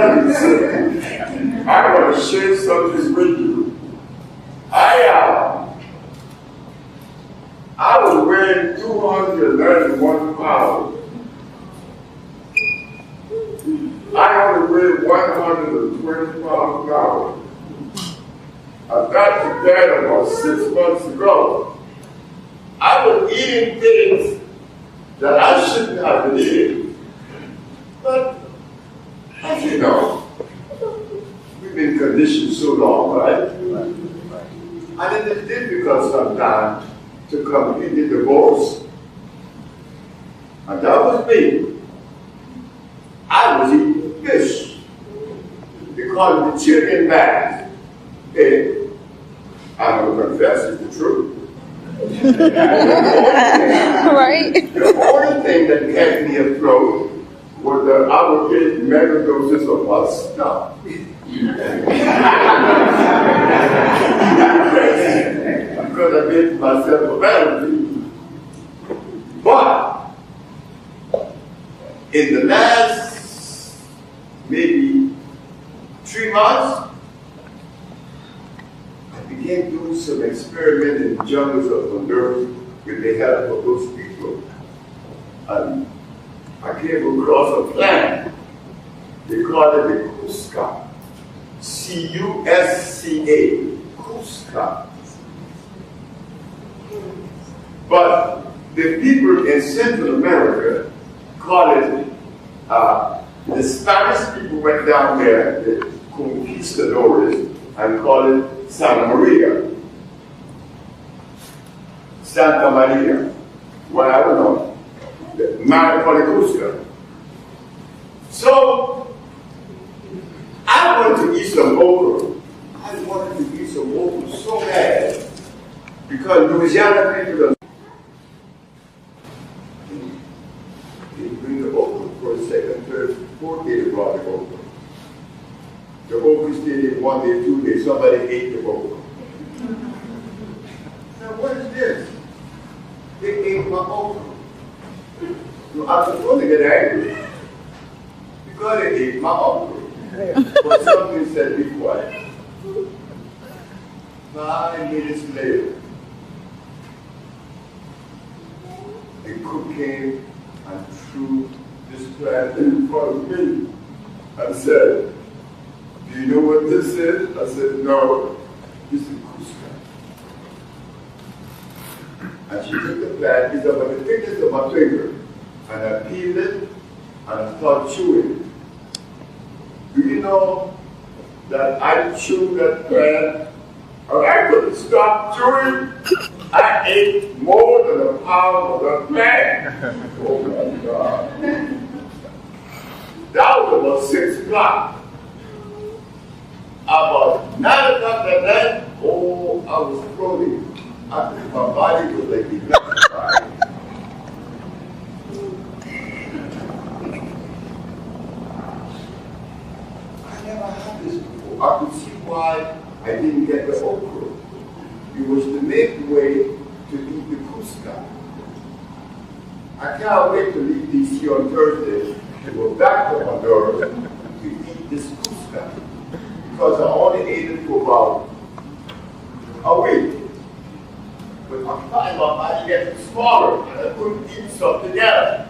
I want to share something with you. I was weighing 291 pounds. I only weighed 120 pounds now. I got to that about 6 months ago. I was eating things that I shouldn't have been eating. But, as you know, we've been conditioned so long, right? And it is difficult sometimes to completely divorce. And that was me. I was eating fish. They call it the chicken back. Okay? I'm going to confess it's the truth. Right? The only thing that kept me afloat was that I would get mega doses of my stuff. Because I made myself a melody. But in the last maybe 3 months, I began doing some experiment in the jungles of Honduras with the help of those people. And I came across a plant. They call it the Cusca. C-U-S-C-A. Cusca. But the people in Central America call it, the Spanish people went down there, the conquistadores, and call it Santa Maria. Santa Maria. Well, I don't know. Mariposa. So, I wanted to eat some okra. I wanted to eat some okra so bad. Because Louisiana people they bring the okra for a second, third, fourth day they brought the okra. The okra stayed in 1 day, 2 days, somebody ate the okra. Now what is this? They ate my okra. So I was going to get angry because they ate my okra. But something said, be quiet. 5 minutes later, the cook came and threw this plant in front of me and said, do you know what this is? I said, no, this is Cusca. And she took the plant, it's about the thickness of my finger, and I peeled it and I started chewing. Do you know that I chewed that plant and I couldn't stop chewing? I ate more than a pound of the plant. Oh my God. That was about 6 o'clock. About 9 o'clock that night, oh, I was floating. I think my body was like electrified. I never had this before. I could see why I didn't get the okra. It was to make way to eat the Cusca. I can't wait to leave DC on Thursday to go back to Honduras to eat this Cusca. Because I only ate it for about a week. But I'm finding my body getting smaller and I couldn't eat something else.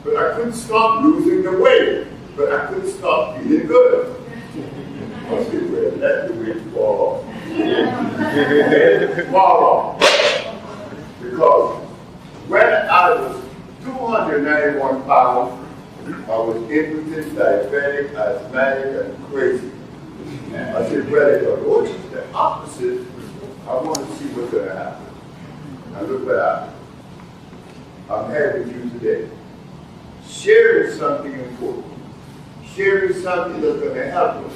But I couldn't stop losing the weight. But I couldn't stop feeling good. I said, well, let the weight fall off. Fall off. Because when I was 291 pounds, I was impotent, diabetic, asthmatic, and crazy. I said, well, if I go to the opposite, I want to see what's going to happen. Now look what happened. I'm here with you today. Sharing something important. Sharing something that's going to help us.